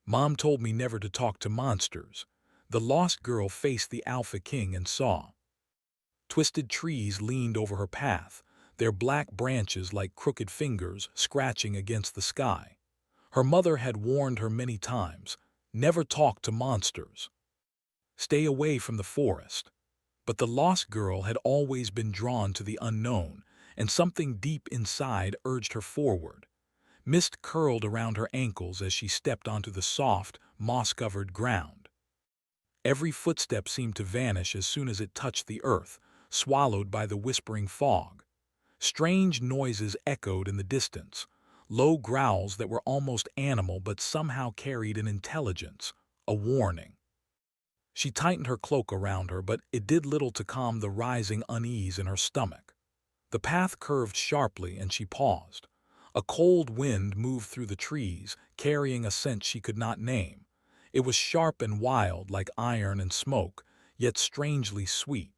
Mom told me never to talk to monsters. The lost girl faced the Alpha King and saw. Twisted trees leaned over her path, their black branches like crooked fingers scratching against the sky. Her mother had warned her many times, never talk to monsters. Stay away from the forest. But the lost girl had always been drawn to the unknown, and something deep inside urged her forward. Mist curled around her ankles as she stepped onto the soft, moss-covered ground. Every footstep seemed to vanish as soon as it touched the earth, swallowed by the whispering fog. Strange noises echoed in the distance, low growls that were almost animal but somehow carried an intelligence, a warning. She tightened her cloak around her, but it did little to calm the rising unease in her stomach. The path curved sharply and she paused. A cold wind moved through the trees, carrying a scent she could not name. It was sharp and wild like iron and smoke, yet strangely sweet.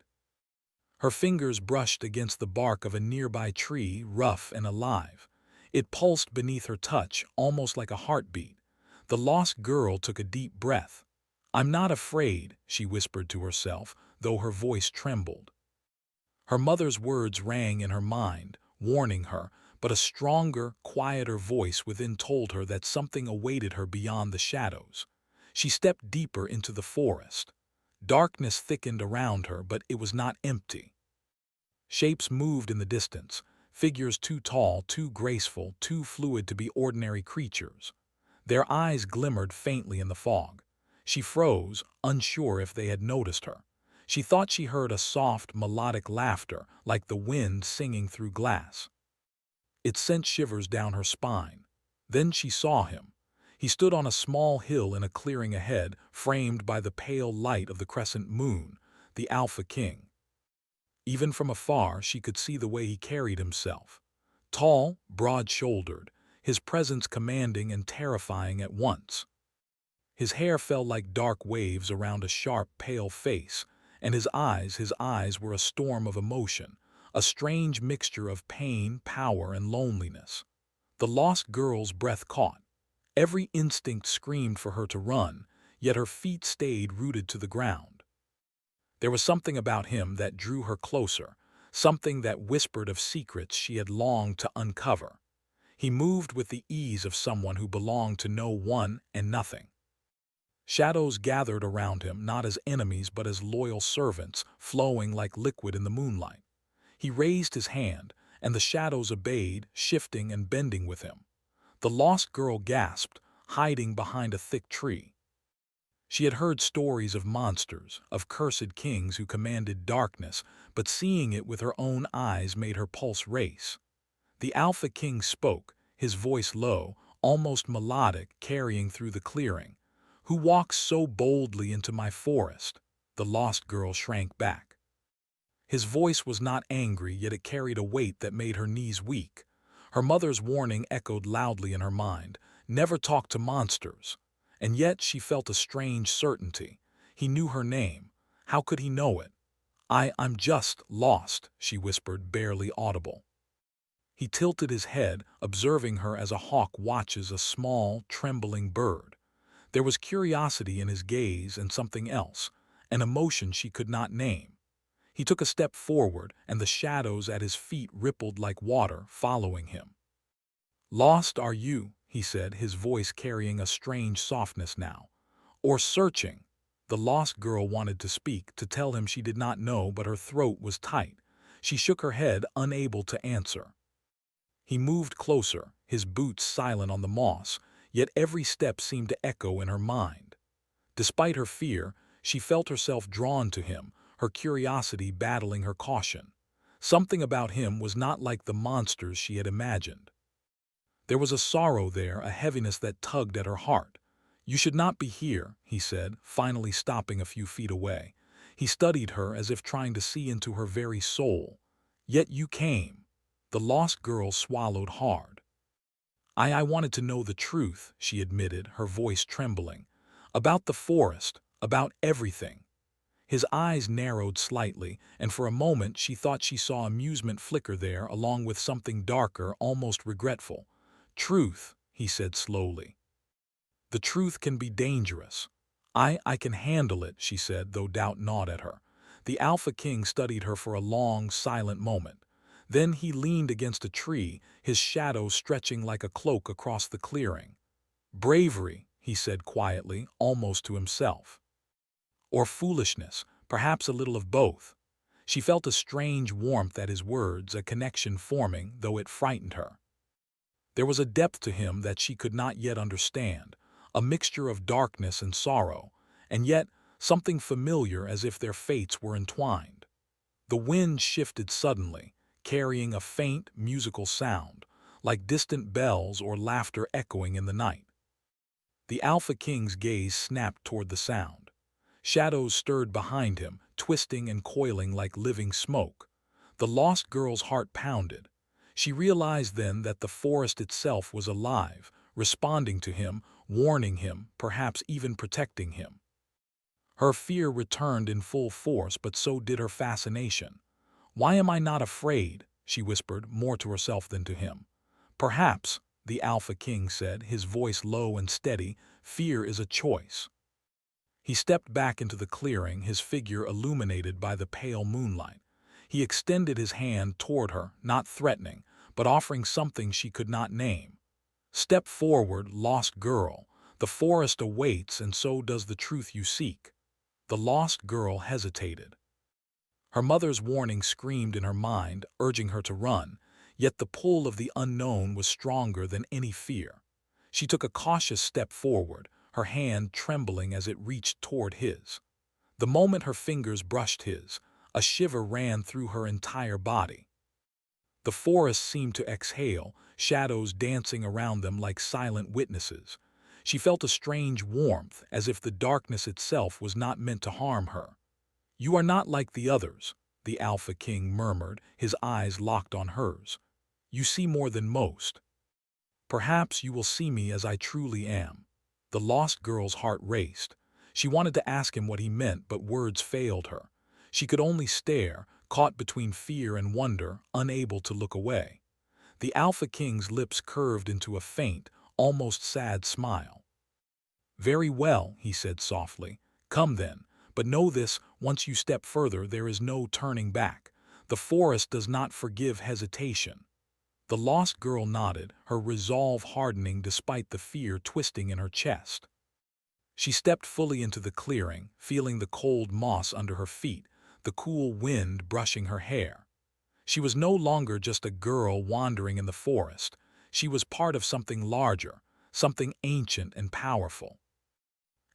Her fingers brushed against the bark of a nearby tree, rough and alive. It pulsed beneath her touch, almost like a heartbeat. The lost girl took a deep breath. "I'm not afraid," she whispered to herself, though her voice trembled. Her mother's words rang in her mind, warning her, but a stronger, quieter voice within told her that something awaited her beyond the shadows. She stepped deeper into the forest. Darkness thickened around her, but it was not empty. Shapes moved in the distance, figures too tall, too graceful, too fluid to be ordinary creatures. Their eyes glimmered faintly in the fog. She froze, unsure if they had noticed her. She thought she heard a soft, melodic laughter, like the wind singing through glass. It sent shivers down her spine. Then she saw him. He stood on a small hill in a clearing ahead, framed by the pale light of the crescent moon, the Alpha King. Even from afar, she could see the way he carried himself. Tall, broad-shouldered, his presence commanding and terrifying at once. His hair fell like dark waves around a sharp, pale face, and his eyes were a storm of emotion, a strange mixture of pain, power, and loneliness. The lost girl's breath caught. Every instinct screamed for her to run, yet her feet stayed rooted to the ground. There was something about him that drew her closer, something that whispered of secrets she had longed to uncover. He moved with the ease of someone who belonged to no one and nothing. Shadows gathered around him, not as enemies but as loyal servants, flowing like liquid in the moonlight. He raised his hand, and the shadows obeyed, shifting and bending with him. The lost girl gasped, hiding behind a thick tree. She had heard stories of monsters, of cursed kings who commanded darkness, but seeing it with her own eyes made her pulse race. The Alpha King spoke, his voice low, almost melodic, carrying through the clearing. "Who walks so boldly into my forest?" The lost girl shrank back. His voice was not angry, yet it carried a weight that made her knees weak. Her mother's warning echoed loudly in her mind, "Never talk to monsters." And yet she felt a strange certainty. He knew her name. How could he know it? I'm just lost," she whispered, barely audible. He tilted his head, observing her as a hawk watches a small, trembling bird. There was curiosity in his gaze and something else, an emotion she could not name. He took a step forward, and the shadows at his feet rippled like water, following him. "Lost are you," he said, his voice carrying a strange softness now. "Or searching?" The lost girl wanted to speak, to tell him she did not know, but her throat was tight. She shook her head, unable to answer. He moved closer, his boots silent on the moss, yet every step seemed to echo in her mind. Despite her fear, she felt herself drawn to him, her curiosity battling her caution. Something about him was not like the monsters she had imagined. There was a sorrow there, a heaviness that tugged at her heart. "You should not be here," he said, finally stopping a few feet away. He studied her as if trying to see into her very soul. "Yet you came." The lost girl swallowed hard. I wanted to know the truth," she admitted, her voice trembling. "About the forest, about everything." His eyes narrowed slightly, and for a moment she thought she saw amusement flicker there, along with something darker, almost regretful. "Truth," he said slowly. The truth can be dangerous. I can handle it, she said, though doubt gnawed at her. The Alpha King studied her for a long, silent moment. Then he leaned against a tree, his shadow stretching like a cloak across the clearing. Bravery, he said quietly, almost to himself. Or foolishness, perhaps a little of both. She felt a strange warmth at his words, a connection forming, though it frightened her. There was a depth to him that she could not yet understand, a mixture of darkness and sorrow, and yet something familiar as if their fates were entwined. The wind shifted suddenly, carrying a faint, musical sound, like distant bells or laughter echoing in the night. The Alpha King's gaze snapped toward the sound. Shadows stirred behind him, twisting and coiling like living smoke. The lost girl's heart pounded. She realized then that the forest itself was alive, responding to him, warning him, perhaps even protecting him. Her fear returned in full force, but so did her fascination. "Why am I not afraid?" she whispered, more to herself than to him. "Perhaps," the Alpha King said, his voice low and steady, "fear is a choice." He stepped back into the clearing, his figure illuminated by the pale moonlight. He extended his hand toward her, not threatening, but offering something she could not name. "Step forward, lost girl. The forest awaits, and so does the truth you seek." The lost girl hesitated. Her mother's warning screamed in her mind, urging her to run, yet the pull of the unknown was stronger than any fear. She took a cautious step forward, her hand trembling as it reached toward his. The moment her fingers brushed his, a shiver ran through her entire body. The forest seemed to exhale, shadows dancing around them like silent witnesses. She felt a strange warmth, as if the darkness itself was not meant to harm her. "You are not like the others," the Alpha King murmured, his eyes locked on hers. "You see more than most. Perhaps you will see me as I truly am." The lost girl's heart raced. She wanted to ask him what he meant, but words failed her. She could only stare, caught between fear and wonder, unable to look away. The Alpha King's lips curved into a faint, almost sad smile. "Very well," he said softly. "Come then. But know this, once you step further, there is no turning back. The forest does not forgive hesitation." The lost girl nodded, her resolve hardening despite the fear twisting in her chest. She stepped fully into the clearing, feeling the cold moss under her feet, the cool wind brushing her hair. She was no longer just a girl wandering in the forest. She was part of something larger, something ancient and powerful.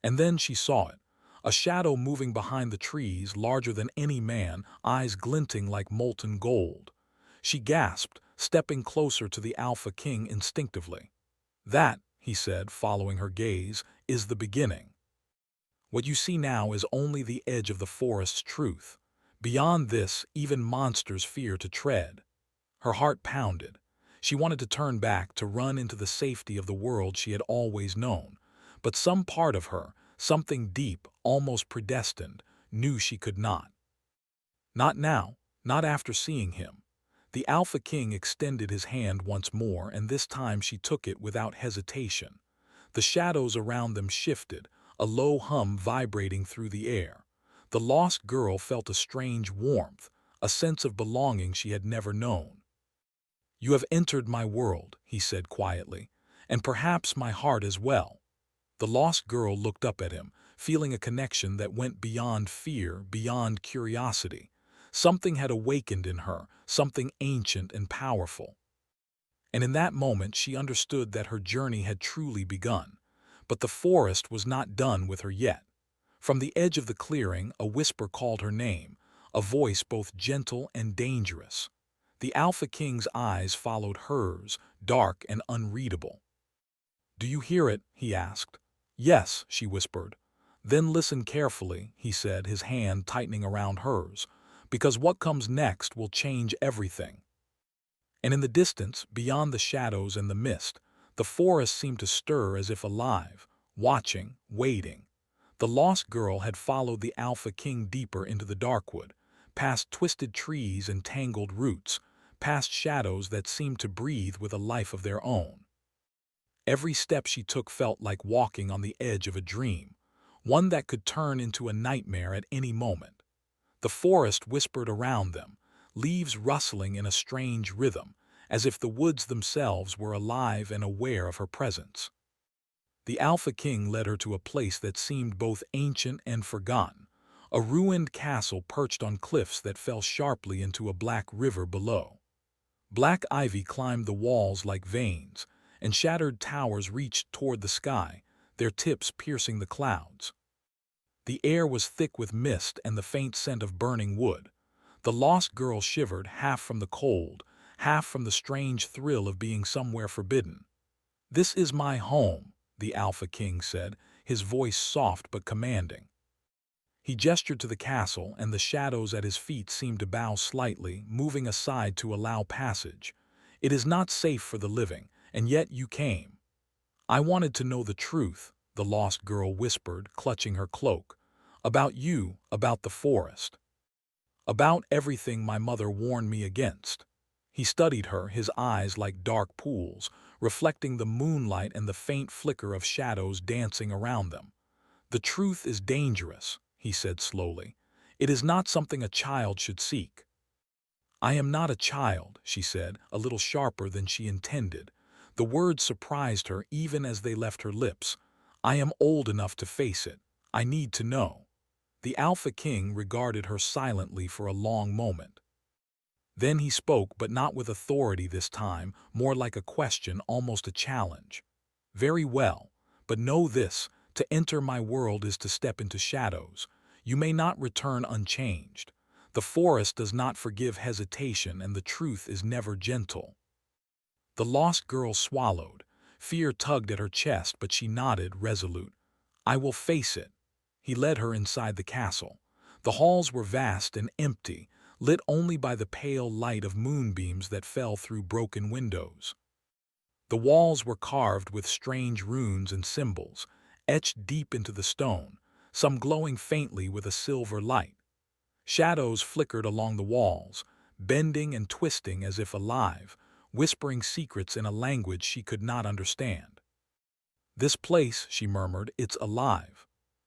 And then she saw it. A shadow moving behind the trees, larger than any man, eyes glinting like molten gold. She gasped, stepping closer to the Alpha King instinctively. "That," he said, following her gaze, "is the beginning. What you see now is only the edge of the forest's truth. Beyond this, even monsters fear to tread." Her heart pounded. She wanted to turn back, to run into the safety of the world she had always known. But some part of her, something deep, almost predestined, knew she could not. Not now, not after seeing him. The Alpha King extended his hand once more, and this time she took it without hesitation. The shadows around them shifted, a low hum vibrating through the air. The lost girl felt a strange warmth, a sense of belonging she had never known. "You have entered my world," he said quietly, "and perhaps my heart as well." The lost girl looked up at him, feeling a connection that went beyond fear, beyond curiosity. Something had awakened in her, something ancient and powerful. And in that moment she understood that her journey had truly begun. But the forest was not done with her yet. From the edge of the clearing, a whisper called her name, a voice both gentle and dangerous. The Alpha King's eyes followed hers, dark and unreadable. "Do you hear it?" he asked. "Yes," she whispered. "Then listen carefully," he said, his hand tightening around hers, "because what comes next will change everything." And in the distance, beyond the shadows and the mist, the forest seemed to stir as if alive, watching, waiting. The lost girl had followed the Alpha King deeper into the darkwood, past twisted trees and tangled roots, past shadows that seemed to breathe with a life of their own. Every step she took felt like walking on the edge of a dream, one that could turn into a nightmare at any moment. The forest whispered around them, leaves rustling in a strange rhythm, as if the woods themselves were alive and aware of her presence. The Alpha King led her to a place that seemed both ancient and forgotten, a ruined castle perched on cliffs that fell sharply into a black river below. Black ivy climbed the walls like veins, and shattered towers reached toward the sky, their tips piercing the clouds. The air was thick with mist and the faint scent of burning wood. The lost girl shivered, half from the cold, half from the strange thrill of being somewhere forbidden. "This is my home," the Alpha King said, his voice soft but commanding. He gestured to the castle, and the shadows at his feet seemed to bow slightly, moving aside to allow passage. "It is not safe for the living, and yet you came." "I wanted to know the truth," the lost girl whispered, clutching her cloak. "About you, about the forest. About everything my mother warned me against." He studied her, his eyes like dark pools, reflecting the moonlight and the faint flicker of shadows dancing around them. "The truth is dangerous," he said slowly. "It is not something a child should seek." "I am not a child," she said, a little sharper than she intended. The words surprised her even as they left her lips. "I am old enough to face it. I need to know." The Alpha King regarded her silently for a long moment. Then he spoke, but not with authority this time, more like a question, almost a challenge. "Very well, but know this, to enter my world is to step into shadows. You may not return unchanged. The forest does not forgive hesitation, and the truth is never gentle." The lost girl swallowed. Fear tugged at her chest, but she nodded, resolute. "I will face it." He led her inside the castle. The halls were vast and empty, lit only by the pale light of moonbeams that fell through broken windows. The walls were carved with strange runes and symbols, etched deep into the stone, some glowing faintly with a silver light. Shadows flickered along the walls, bending and twisting as if alive, whispering secrets in a language she could not understand. "This place," she murmured, "it's alive."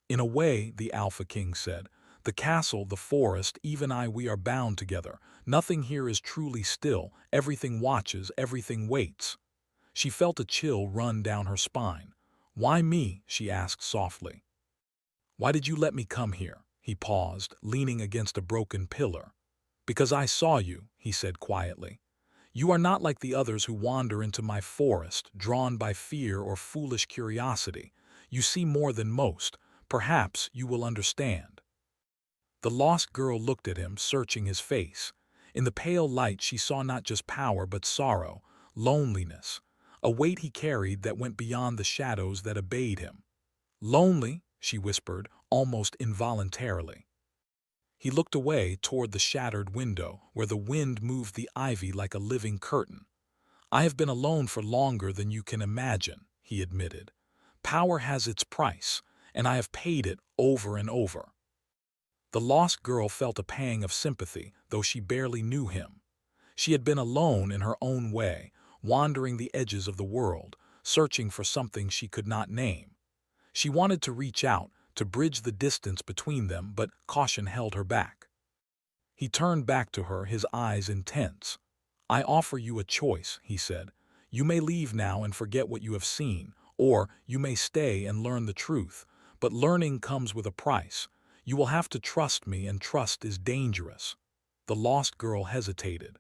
"In a way," the Alpha King said. "The castle, the forest, even we are bound together. Nothing here is truly still. Everything watches, everything waits." She felt a chill run down her spine. "Why me?" she asked softly. "Why did you let me come here?" He paused, leaning against a broken pillar. "Because I saw you," he said quietly. "You are not like the others who wander into my forest, drawn by fear or foolish curiosity. You see more than most. Perhaps you will understand." The lost girl looked at him, searching his face. In the pale light she saw not just power but sorrow, loneliness, a weight he carried that went beyond the shadows that obeyed him. "Lonely?" she whispered, almost involuntarily. He looked away toward the shattered window, where the wind moved the ivy like a living curtain. "I have been alone for longer than you can imagine," he admitted. "Power has its price, and I have paid it over and over." The lost girl felt a pang of sympathy, though she barely knew him. She had been alone in her own way, wandering the edges of the world, searching for something she could not name. She wanted to reach out, to bridge the distance between them, but caution held her back. He turned back to her, his eyes intense. "I offer you a choice," he said. "You may leave now and forget what you have seen, or you may stay and learn the truth. But learning comes with a price. You will have to trust me, and trust is dangerous." The lost girl hesitated.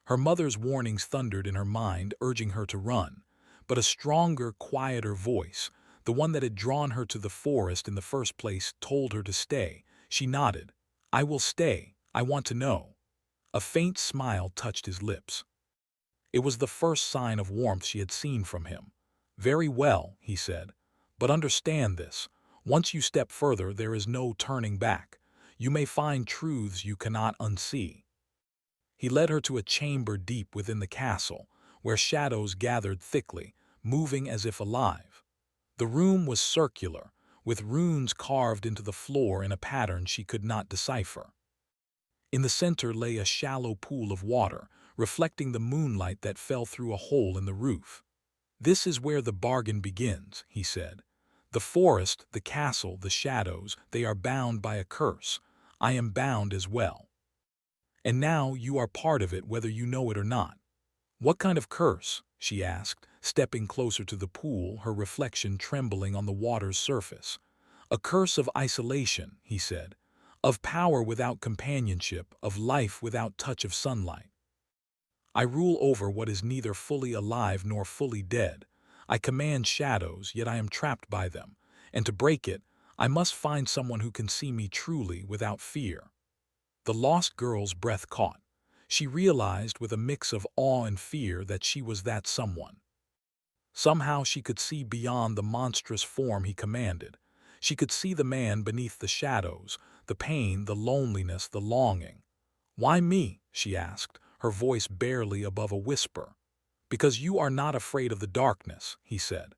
Her mother's warnings thundered in her mind, urging her to run. But a stronger, quieter voice, the one that had drawn her to the forest in the first place, told her to stay. She nodded. "I will stay. I want to know." A faint smile touched his lips. It was the first sign of warmth she had seen from him. "Very well," he said. "But understand this. Once you step further, there is no turning back. You may find truths you cannot unsee." He led her to a chamber deep within the castle, where shadows gathered thickly, moving as if alive. The room was circular, with runes carved into the floor in a pattern she could not decipher. In the center lay a shallow pool of water, reflecting the moonlight that fell through a hole in the roof. "This is where the bargain begins," he said. "The forest, the castle, the shadows, they are bound by a curse. I am bound as well. And now you are part of it whether you know it or not." "What kind of curse?" she asked, stepping closer to the pool, her reflection trembling on the water's surface. "A curse of isolation," he said, "of power without companionship, of life without touch of sunlight. I rule over what is neither fully alive nor fully dead. I command shadows, yet I am trapped by them. And to break it, I must find someone who can see me truly without fear." The lost girl's breath caught. She realized with a mix of awe and fear that she was that someone. Somehow she could see beyond the monstrous form he commanded. She could see the man beneath the shadows, the pain, the loneliness, the longing. "Why me?" she asked, her voice barely above a whisper. "Because you are not afraid of the darkness," he said.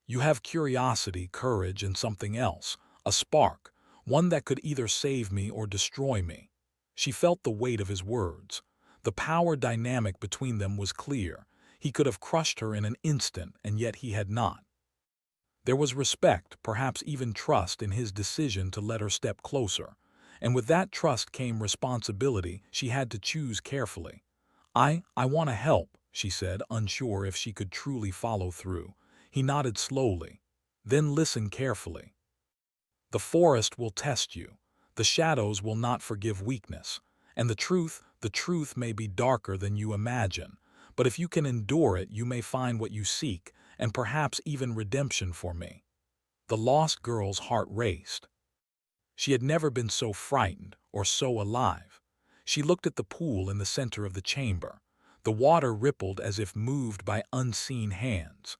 "You have curiosity, courage, and something else, a spark, one that could either save me or destroy me." She felt the weight of his words. The power dynamic between them was clear. He could have crushed her in an instant, and yet he had not. There was respect, perhaps even trust, in his decision to let her step closer. And with that trust came responsibility. She had to choose carefully. I want to help," she said, unsure if she could truly follow through. He nodded slowly. "Then listen carefully. The forest will test you. The shadows will not forgive weakness. And the truth may be darker than you imagine. But if you can endure it, you may find what you seek, and perhaps even redemption for me." The lost girl's heart raced. She had never been so frightened or so alive. She looked at the pool in the center of the chamber. The water rippled as if moved by unseen hands.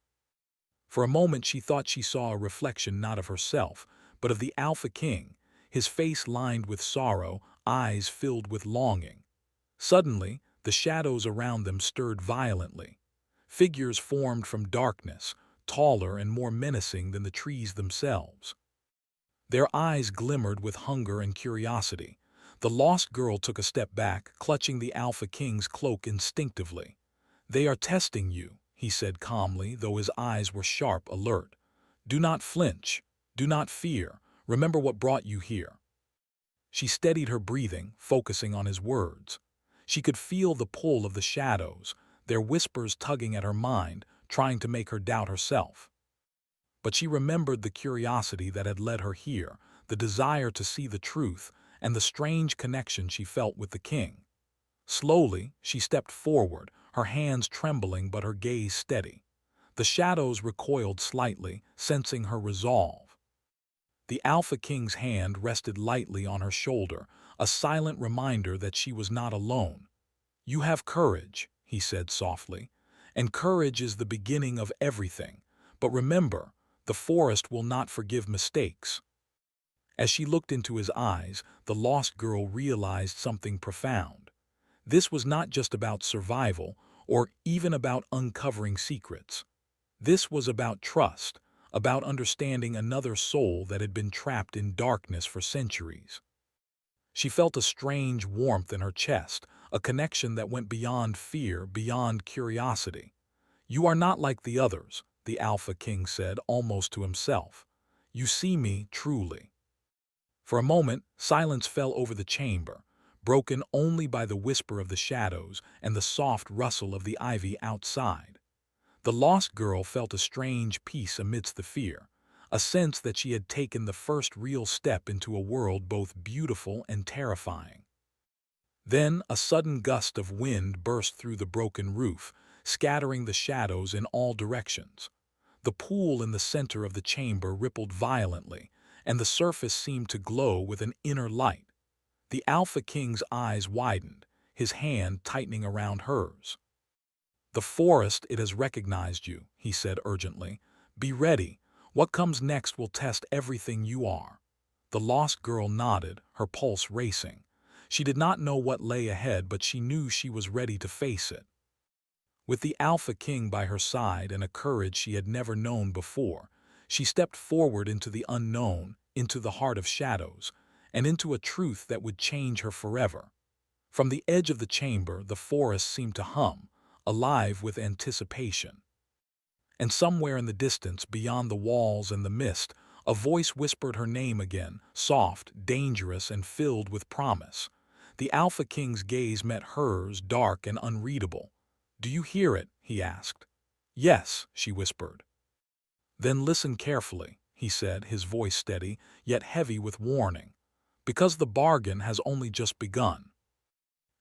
For a moment she thought she saw a reflection not of herself, but of the Alpha King, his face lined with sorrow, eyes filled with longing. Suddenly, the shadows around them stirred violently. Figures formed from darkness, taller and more menacing than the trees themselves. Their eyes glimmered with hunger and curiosity. The lost girl took a step back, clutching the Alpha King's cloak instinctively. "They are testing you," he said calmly, though his eyes were sharp, alert. "Do not flinch. Do not fear. Remember what brought you here." She steadied her breathing, focusing on his words. She could feel the pull of the shadows, their whispers tugging at her mind, trying to make her doubt herself. But she remembered the curiosity that had led her here, the desire to see the truth, and the strange connection she felt with the king. Slowly, she stepped forward, her hands trembling but her gaze steady. The shadows recoiled slightly, sensing her resolve. The Alpha King's hand rested lightly on her shoulder, a silent reminder that she was not alone. "You have courage," he said softly, "and courage is the beginning of everything. But remember, the forest will not forgive mistakes." As she looked into his eyes, the lost girl realized something profound. This was not just about survival, or even about uncovering secrets. This was about trust, about understanding another soul that had been trapped in darkness for centuries. She felt a strange warmth in her chest, a connection that went beyond fear, beyond curiosity. "You are not like the others," the Alpha King said, almost to himself. "You see me truly." For a moment, silence fell over the chamber, broken only by the whisper of the shadows and the soft rustle of the ivy outside. The lost girl felt a strange peace amidst the fear, a sense that she had taken the first real step into a world both beautiful and terrifying. Then a sudden gust of wind burst through the broken roof, scattering the shadows in all directions. The pool in the center of the chamber rippled violently, and the surface seemed to glow with an inner light. The Alpha King's eyes widened, his hand tightening around hers. "The forest, it has recognized you," he said urgently. "Be ready. What comes next will test everything you are." The lost girl nodded, her pulse racing. She did not know what lay ahead, but she knew she was ready to face it. With the Alpha King by her side and a courage she had never known before, she stepped forward into the unknown, into the heart of shadows, and into a truth that would change her forever. From the edge of the chamber, the forest seemed to hum, alive with anticipation. And somewhere in the distance, beyond the walls and the mist, a voice whispered her name again, soft, dangerous, and filled with promise. The Alpha King's gaze met hers, dark and unreadable. "Do you hear it?" he asked. "Yes," she whispered. "Then listen carefully," he said, his voice steady, yet heavy with warning. "Because the bargain has only just begun."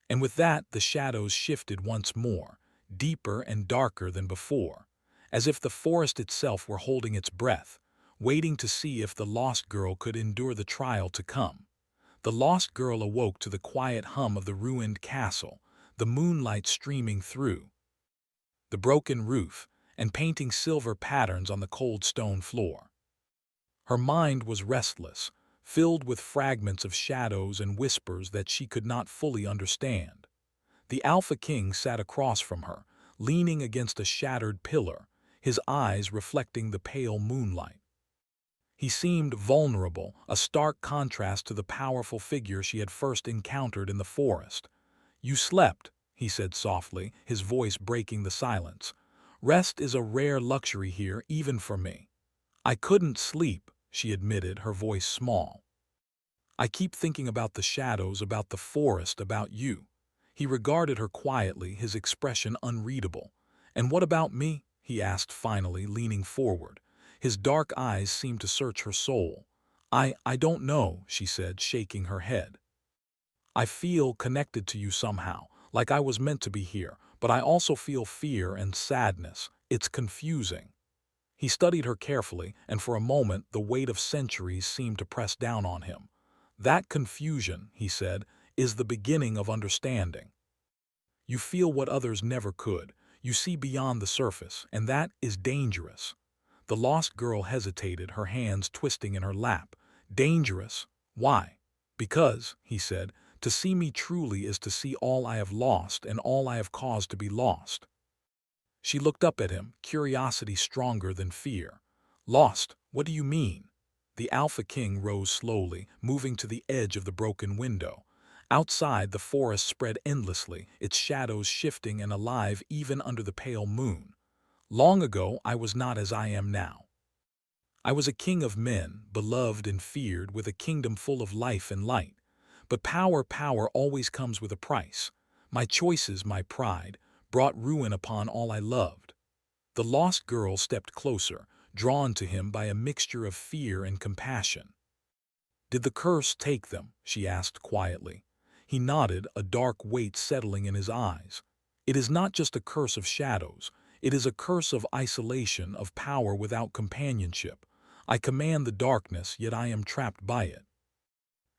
And with that, the shadows shifted once more, deeper and darker than before, as if the forest itself were holding its breath, waiting to see if the lost girl could endure the trial to come. The lost girl awoke to the quiet hum of the ruined castle, the moonlight streaming through the broken roof and painting silver patterns on the cold stone floor. Her mind was restless, filled with fragments of shadows and whispers that she could not fully understand. The Alpha King sat across from her, leaning against a shattered pillar, his eyes reflecting the pale moonlight. He seemed vulnerable, a stark contrast to the powerful figure she had first encountered in the forest. "You slept," he said softly, his voice breaking the silence. "Rest is a rare luxury here, even for me." "I couldn't sleep," she admitted, her voice small. "I keep thinking about the shadows, about the forest, about you." He regarded her quietly, his expression unreadable. "And what about me?" he asked finally, leaning forward. His dark eyes seemed to search her soul. I don't know," she said, shaking her head. "I feel connected to you somehow, like I was meant to be here, but I also feel fear and sadness. It's confusing." He studied her carefully, and for a moment the weight of centuries seemed to press down on him. "That confusion," he said, "is the beginning of understanding. You feel what others never could. You see beyond the surface, and that is dangerous." The lost girl hesitated, her hands twisting in her lap. "Dangerous? Why?" "Because," he said, "to see me truly is to see all I have lost and all I have caused to be lost." She looked up at him, curiosity stronger than fear. "Lost? What do you mean?" The Alpha King rose slowly, moving to the edge of the broken window. Outside, the forest spread endlessly, its shadows shifting and alive even under the pale moon. "Long ago, I was not as I am now. I was a king of men, beloved and feared, with a kingdom full of life and light. But power always comes with a price. My choices, my pride, brought ruin upon all I loved." The lost girl stepped closer, drawn to him by a mixture of fear and compassion. "Did the curse take them?" she asked quietly. He nodded, a dark weight settling in his eyes. "It is not just a curse of shadows. It is a curse of isolation, of power without companionship. I command the darkness, yet I am trapped by it.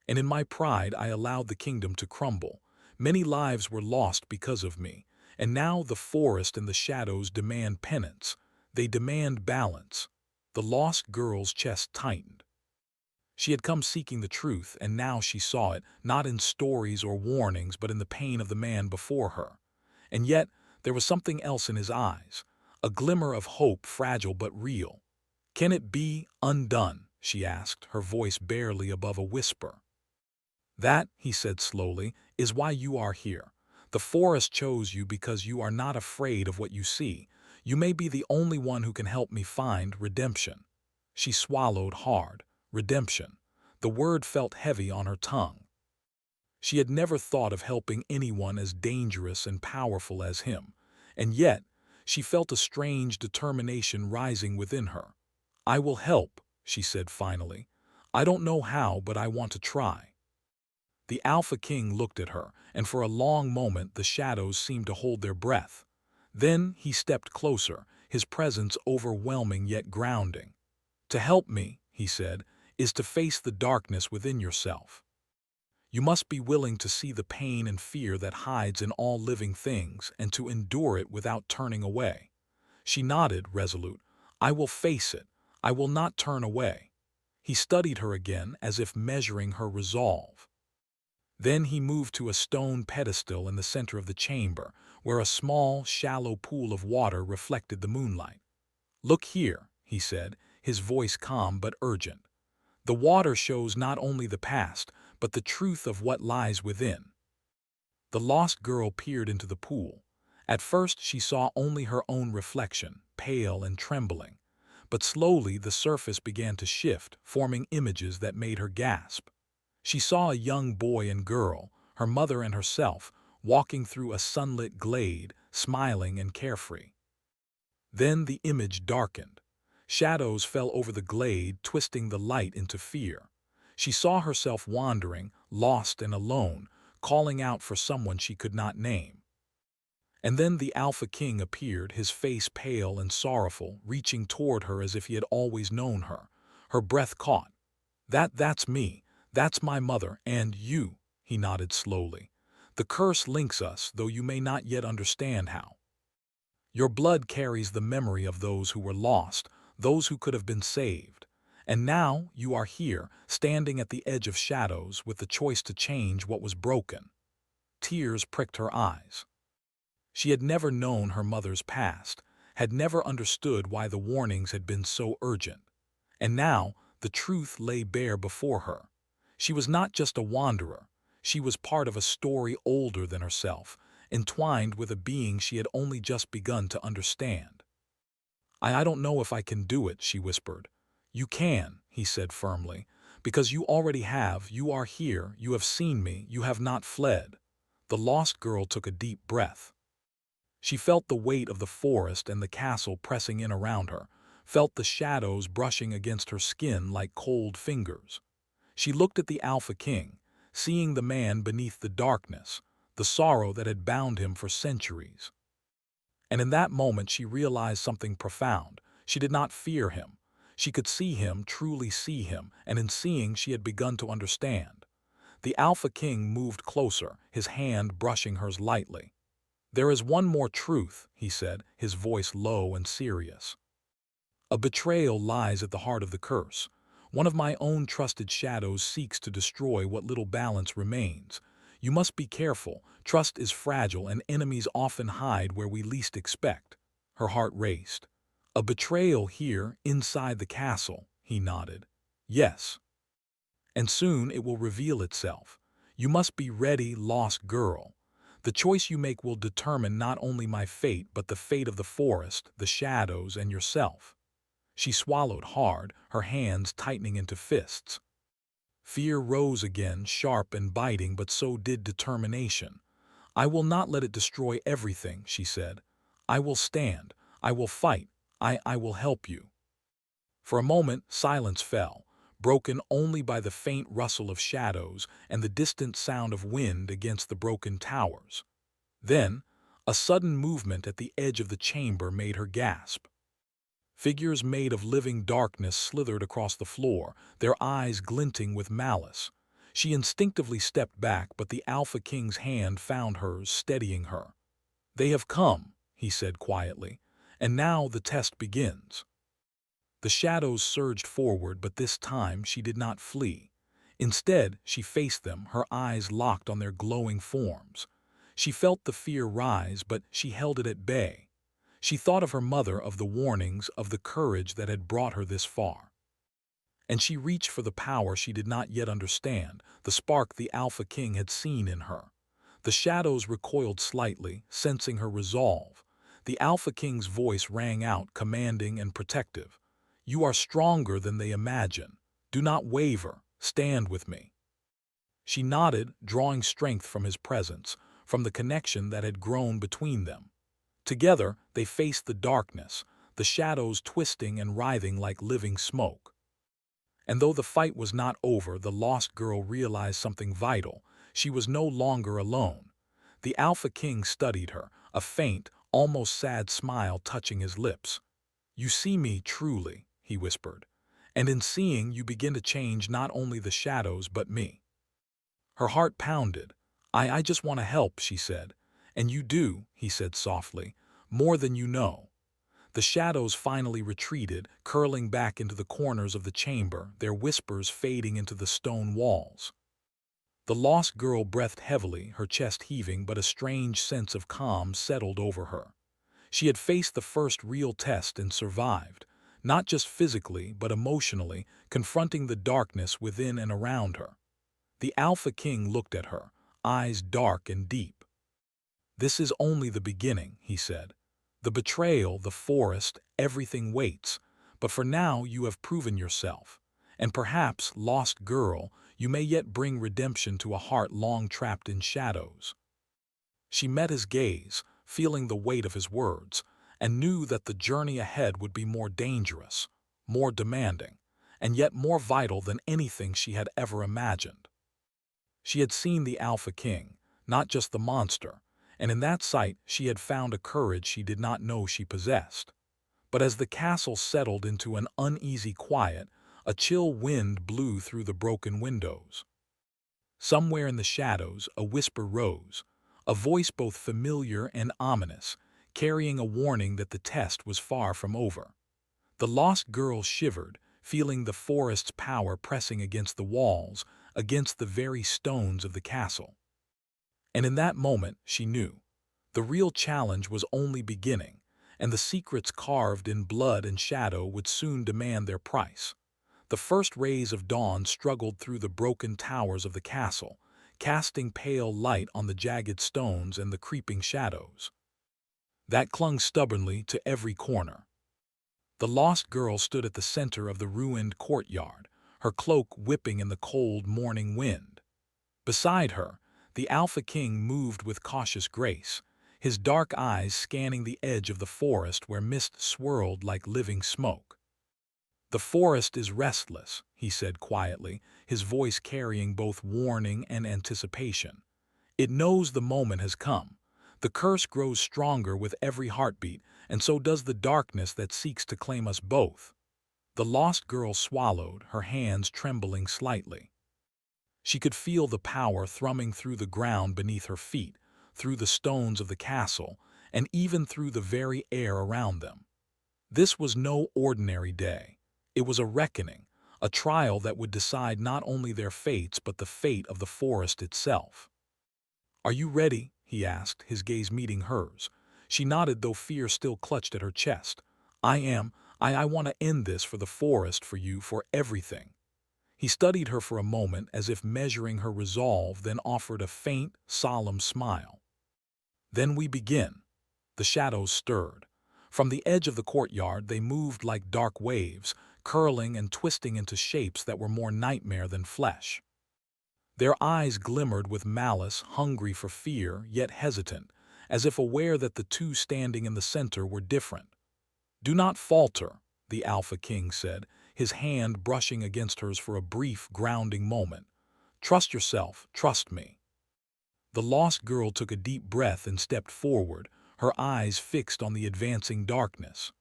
And in my pride I allowed the kingdom to crumble. Many lives were lost because of me. And now the forest and the shadows demand penance. They demand balance." The lost girl's chest tightened. She had come seeking the truth, and now she saw it, not in stories or warnings, but in the pain of the man before her. And yet, there was something else in his eyes, a glimmer of hope, fragile but real. "Can it be undone?" she asked, her voice barely above a whisper. "That," he said slowly, "is why you are here. The forest chose you because you are not afraid of what you see. You may be the only one who can help me find redemption." She swallowed hard. Redemption. The word felt heavy on her tongue. She had never thought of helping anyone as dangerous and powerful as him, and yet she felt a strange determination rising within her. "I will help," she said finally. "I don't know how, but I want to try." The Alpha King looked at her, and for a long moment the shadows seemed to hold their breath. Then he stepped closer, his presence overwhelming yet grounding. "To help me," he said, "is to face the darkness within yourself. You must be willing to see the pain and fear that hides in all living things and to endure it without turning away." She nodded, resolute. "I will face it. I will not turn away." He studied her again, as if measuring her resolve. Then he moved to a stone pedestal in the center of the chamber, where a small, shallow pool of water reflected the moonlight. "Look here," he said, his voice calm but urgent. "The water shows not only the past, but the truth of what lies within." The lost girl peered into the pool. At first she saw only her own reflection, pale and trembling, but slowly the surface began to shift, forming images that made her gasp. She saw a young boy and girl, her mother and herself, walking through a sunlit glade, smiling and carefree. Then the image darkened. Shadows fell over the glade, twisting the light into fear. She saw herself wandering, lost and alone, calling out for someone she could not name. And then the Alpha King appeared, his face pale and sorrowful, reaching toward her as if he had always known her. Her breath caught. That's me. That's my mother, and you," he nodded slowly. "The curse links us, though you may not yet understand how. Your blood carries the memory of those who were lost, those who could have been saved. And now you are here, standing at the edge of shadows, with the choice to change what was broken." Tears pricked her eyes. She had never known her mother's past, had never understood why the warnings had been so urgent. And now the truth lay bare before her. She was not just a wanderer. She was part of a story older than herself, entwined with a being she had only just begun to understand. I don't know if I can do it," she whispered. "You can," he said firmly, "because you already have. You are here, you have seen me, you have not fled." The lost girl took a deep breath. She felt the weight of the forest and the castle pressing in around her, felt the shadows brushing against her skin like cold fingers. She looked at the Alpha King, seeing the man beneath the darkness, the sorrow that had bound him for centuries. And in that moment she realized something profound. She did not fear him. She could see him, truly see him, and in seeing she had begun to understand. The Alpha King moved closer, his hand brushing hers lightly. "There is one more truth," he said, his voice low and serious. "A betrayal lies at the heart of the curse. One of my own trusted shadows seeks to destroy what little balance remains. You must be careful. Trust is fragile, and enemies often hide where we least expect." Her heart raced. "A betrayal here, inside the castle," he nodded. "Yes. And soon it will reveal itself. You must be ready, lost girl. The choice you make will determine not only my fate, but the fate of the forest, the shadows, and yourself." She swallowed hard, her hands tightening into fists. Fear rose again, sharp and biting, but so did determination. "I will not let it destroy everything," she said. "I will stand. I will fight. I will help you." For a moment, silence fell, broken only by the faint rustle of shadows and the distant sound of wind against the broken towers. Then, a sudden movement at the edge of the chamber made her gasp. Figures made of living darkness slithered across the floor, their eyes glinting with malice. She instinctively stepped back, but the Alpha King's hand found hers, steadying her. "They have come," he said quietly, "and now the test begins." The shadows surged forward, but this time she did not flee. Instead, she faced them, her eyes locked on their glowing forms. She felt the fear rise, but she held it at bay. She thought of her mother, of the warnings, of the courage that had brought her this far. And she reached for the power she did not yet understand, the spark the Alpha King had seen in her. The shadows recoiled slightly, sensing her resolve. The Alpha King's voice rang out, commanding and protective. "You are stronger than they imagine. Do not waver. Stand with me." She nodded, drawing strength from his presence, from the connection that had grown between them. Together, they faced the darkness, the shadows twisting and writhing like living smoke. And though the fight was not over, the lost girl realized something vital. She was no longer alone. The Alpha King studied her, a faint, almost sad smile touching his lips. "You see me truly," he whispered, "and in seeing you begin to change not only the shadows but me." Her heart pounded. I just want to help," she said. "And you do," he said softly, "more than you know." The shadows finally retreated, curling back into the corners of the chamber, their whispers fading into the stone walls. The lost girl breathed heavily, her chest heaving, but a strange sense of calm settled over her. She had faced the first real test and survived, not just physically but emotionally, confronting the darkness within and around her. The Alpha King looked at her, eyes dark and deep. "This is only the beginning," he said. "The betrayal, the forest, everything waits. But for now you have proven yourself. And perhaps, lost girl, you may yet bring redemption to a heart long trapped in shadows." She met his gaze, feeling the weight of his words, and knew that the journey ahead would be more dangerous, more demanding, and yet more vital than anything she had ever imagined. She had seen the Alpha King, not just the monster, and in that sight she had found a courage she did not know she possessed. But as the castle settled into an uneasy quiet, a chill wind blew through the broken windows. Somewhere in the shadows, a whisper rose, a voice both familiar and ominous, carrying a warning that the test was far from over. The lost girl shivered, feeling the forest's power pressing against the walls, against the very stones of the castle. And in that moment, she knew. The real challenge was only beginning, and the secrets carved in blood and shadow would soon demand their price. The first rays of dawn struggled through the broken towers of the castle, casting pale light on the jagged stones and the creeping shadows that clung stubbornly to every corner. The lost girl stood at the center of the ruined courtyard, her cloak whipping in the cold morning wind. Beside her, the Alpha King moved with cautious grace, his dark eyes scanning the edge of the forest where mist swirled like living smoke. "The forest is restless," he said quietly, his voice carrying both warning and anticipation. "It knows the moment has come. The curse grows stronger with every heartbeat, and so does the darkness that seeks to claim us both." The lost girl swallowed, her hands trembling slightly. She could feel the power thrumming through the ground beneath her feet, through the stones of the castle, and even through the very air around them. This was no ordinary day. It was a reckoning, a trial that would decide not only their fates but the fate of the forest itself. "Are you ready?" he asked, his gaze meeting hers. She nodded, though fear still clutched at her chest. "I am. I want to end this for the forest, for you, for everything." He studied her for a moment as if measuring her resolve, then offered a faint, solemn smile. "Then we begin." The shadows stirred. From the edge of the courtyard they moved like dark waves, curling and twisting into shapes that were more nightmare than flesh. Their eyes glimmered with malice, hungry for fear, yet hesitant, as if aware that the two standing in the center were different. "Do not falter," the Alpha King said, his hand brushing against hers for a brief, grounding moment. "Trust yourself, trust me." The lost girl took a deep breath and stepped forward, her eyes fixed on the advancing darkness.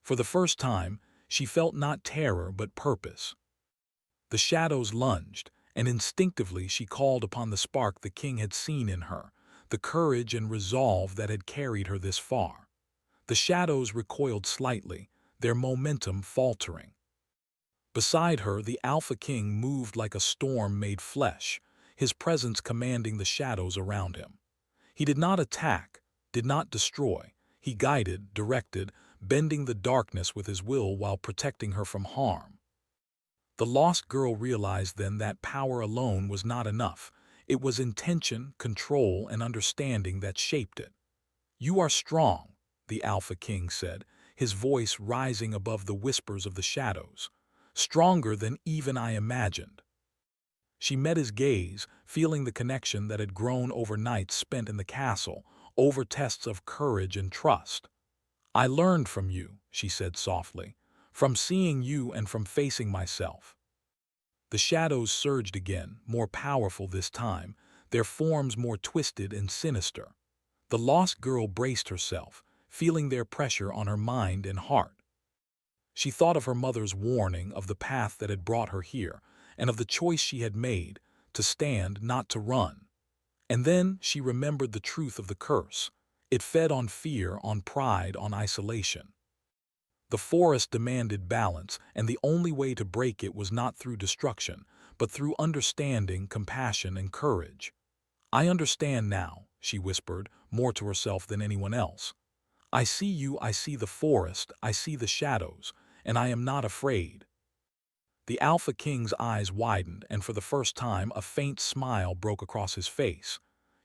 For the first time, she felt not terror but purpose. The shadows lunged, and instinctively she called upon the spark the king had seen in her, the courage and resolve that had carried her this far. The shadows recoiled slightly, their momentum faltering. Beside her, the Alpha King moved like a storm made flesh, his presence commanding the shadows around him. He did not attack, did not destroy. He guided, directed, bending the darkness with his will while protecting her from harm. The lost girl realized then that power alone was not enough. It was intention, control, and understanding that shaped it. "You are strong," the Alpha King said, his voice rising above the whispers of the shadows. "Stronger than even I imagined." She met his gaze, feeling the connection that had grown over nights spent in the castle, over tests of courage and trust. "I learned from you," she said softly, "from seeing you and from facing myself." The shadows surged again, more powerful this time, their forms more twisted and sinister. The lost girl braced herself, feeling their pressure on her mind and heart. She thought of her mother's warning, of the path that had brought her here, and of the choice she had made, to stand, not to run. And then she remembered the truth of the curse. It fed on fear, on pride, on isolation. The forest demanded balance, and the only way to break it was not through destruction, but through understanding, compassion, and courage. "I understand now," she whispered, more to herself than anyone else. "I see you, I see the forest, I see the shadows, and I am not afraid." The Alpha King's eyes widened, and for the first time a faint smile broke across his face.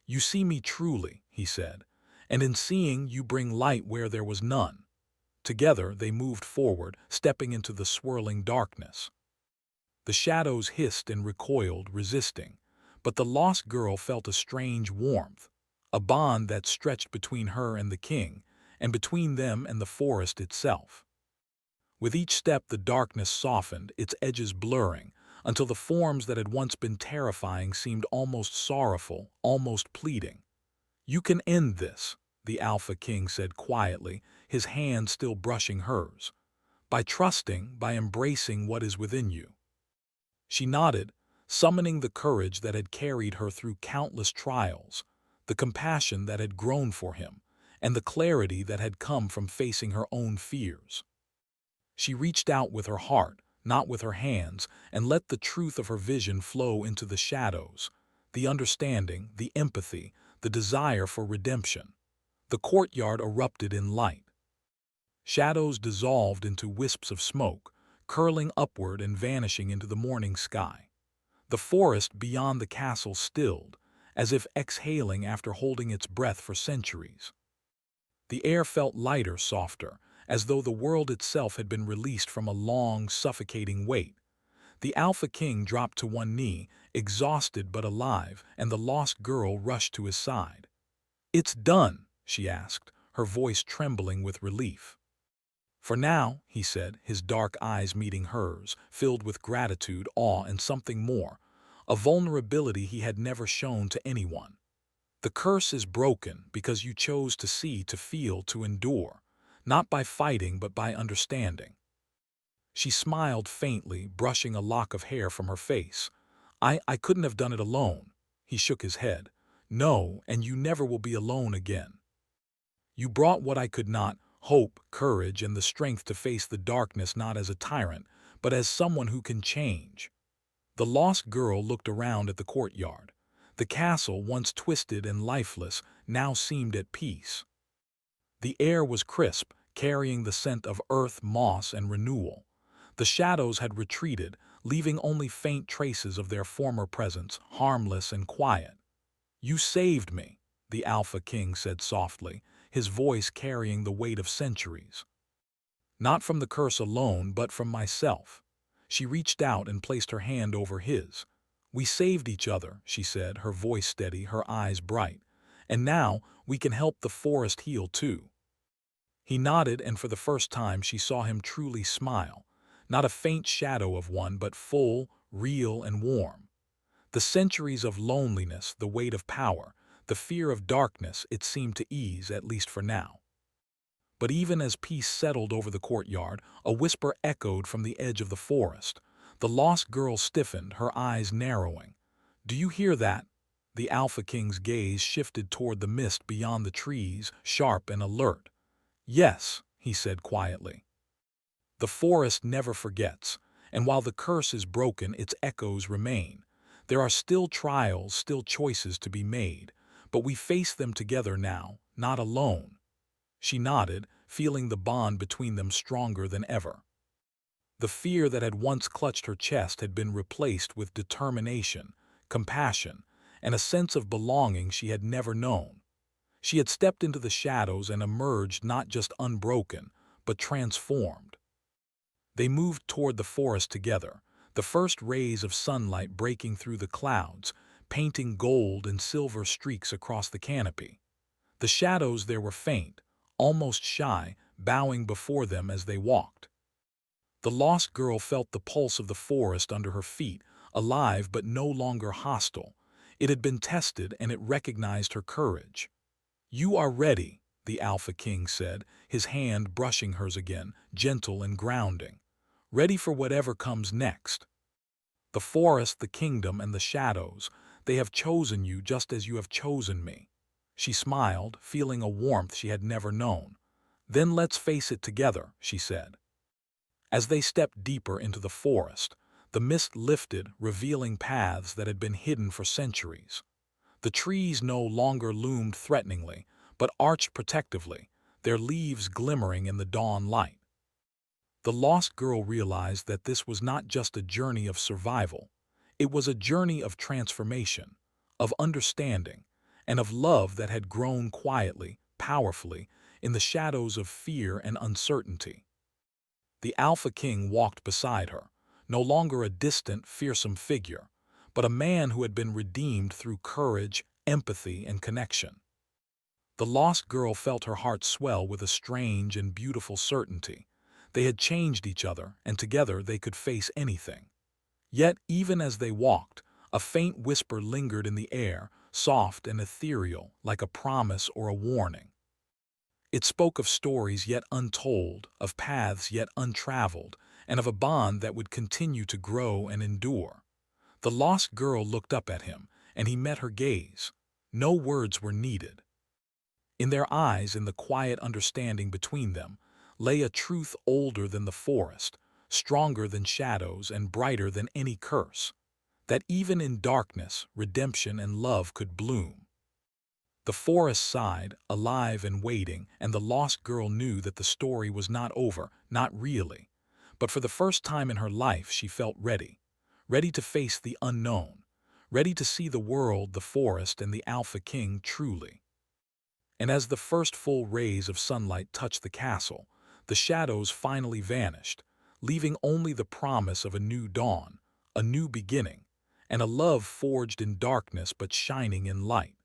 "You see me truly," he said, and in seeing you bring light where there was none." Together they moved forward, stepping into the swirling darkness. The shadows hissed and recoiled, resisting, but the lost girl felt a strange warmth, a bond that stretched between her and the king, and between them and the forest itself. With each step the darkness softened, its edges blurring, until the forms that had once been terrifying seemed almost sorrowful, almost pleading. "You can end this," the Alpha King said quietly, his hand still brushing hers. "By trusting, by embracing what is within you." She nodded, summoning the courage that had carried her through countless trials, the compassion that had grown for him, and the clarity that had come from facing her own fears. She reached out with her heart, not with her hands, and let the truth of her vision flow into the shadows, the understanding, the empathy, the desire for redemption. The courtyard erupted in light. Shadows dissolved into wisps of smoke, curling upward and vanishing into the morning sky. The forest beyond the castle stilled, as if exhaling after holding its breath for centuries. The air felt lighter, softer, as though the world itself had been released from a long, suffocating weight. The Alpha King dropped to one knee, exhausted but alive, and the lost girl rushed to his side. "It's done," she asked, her voice trembling with relief. "For now," he said, his dark eyes meeting hers, filled with gratitude, awe, and something more, a vulnerability he had never shown to anyone. "The curse is broken because you chose to see, to feel, to endure, not by fighting but by understanding." She smiled faintly, brushing a lock of hair from her face. I couldn't have done it alone." He shook his head. "No, and you never will be alone again. You brought what I could not, hope, courage, and the strength to face the darkness not as a tyrant, but as someone who can change." The lost girl looked around at the courtyard. The castle, once twisted and lifeless, now seemed at peace. The air was crisp, carrying the scent of earth, moss, and renewal. The shadows had retreated, leaving only faint traces of their former presence, harmless and quiet. "You saved me," the Alpha King said softly, his voice carrying the weight of centuries. "Not from the curse alone, but from myself." She reached out and placed her hand over his. "We saved each other," she said, her voice steady, her eyes bright. "And now we can help the forest heal too." He nodded, and for the first time she saw him truly smile, not a faint shadow of one, but full, real, and warm. The centuries of loneliness, the weight of power, the fear of darkness, it seemed to ease, at least for now. But even as peace settled over the courtyard, a whisper echoed from the edge of the forest. The lost girl stiffened, her eyes narrowing. "Do you hear that?" The Alpha King's gaze shifted toward the mist beyond the trees, sharp and alert. "Yes," he said quietly. "The forest never forgets, and while the curse is broken, its echoes remain. There are still trials, still choices to be made, but we face them together now, not alone." She nodded, feeling the bond between them stronger than ever. The fear that had once clutched her chest had been replaced with determination, compassion, and a sense of belonging she had never known. She had stepped into the shadows and emerged not just unbroken, but transformed. They moved toward the forest together, the first rays of sunlight breaking through the clouds, painting gold and silver streaks across the canopy. The shadows there were faint, almost shy, bowing before them as they walked. The lost girl felt the pulse of the forest under her feet, alive but no longer hostile. It had been tested, and it recognized her courage. "You are ready," the Alpha King said, his hand brushing hers again, gentle and grounding. "Ready for whatever comes next. The forest, the kingdom, and the shadows, they have chosen you just as you have chosen me." She smiled, feeling a warmth she had never known. "Then let's face it together," she said. As they stepped deeper into the forest, the mist lifted, revealing paths that had been hidden for centuries. The trees no longer loomed threateningly, but arched protectively, their leaves glimmering in the dawn light. The lost girl realized that this was not just a journey of survival. It was a journey of transformation, of understanding, and of love that had grown quietly, powerfully in the shadows of fear and uncertainty. The Alpha King walked beside her, no longer a distant, fearsome figure, but a man who had been redeemed through courage, empathy, and connection. The lost girl felt her heart swell with a strange and beautiful certainty. They had changed each other, and together they could face anything. Yet, even as they walked, a faint whisper lingered in the air, soft and ethereal, like a promise or a warning. It spoke of stories yet untold, of paths yet untraveled, and of a bond that would continue to grow and endure. The lost girl looked up at him, and he met her gaze. No words were needed. In their eyes, in the quiet understanding between them, lay a truth older than the forest, stronger than shadows, and brighter than any curse, that even in darkness, redemption and love could bloom. The forest sighed, alive and waiting, and the lost girl knew that the story was not over, not really. But for the first time in her life she felt ready, ready to face the unknown, ready to see the world, the forest, and the Alpha King truly. And as the first full rays of sunlight touched the castle, the shadows finally vanished, leaving only the promise of a new dawn, a new beginning, and a love forged in darkness but shining in light.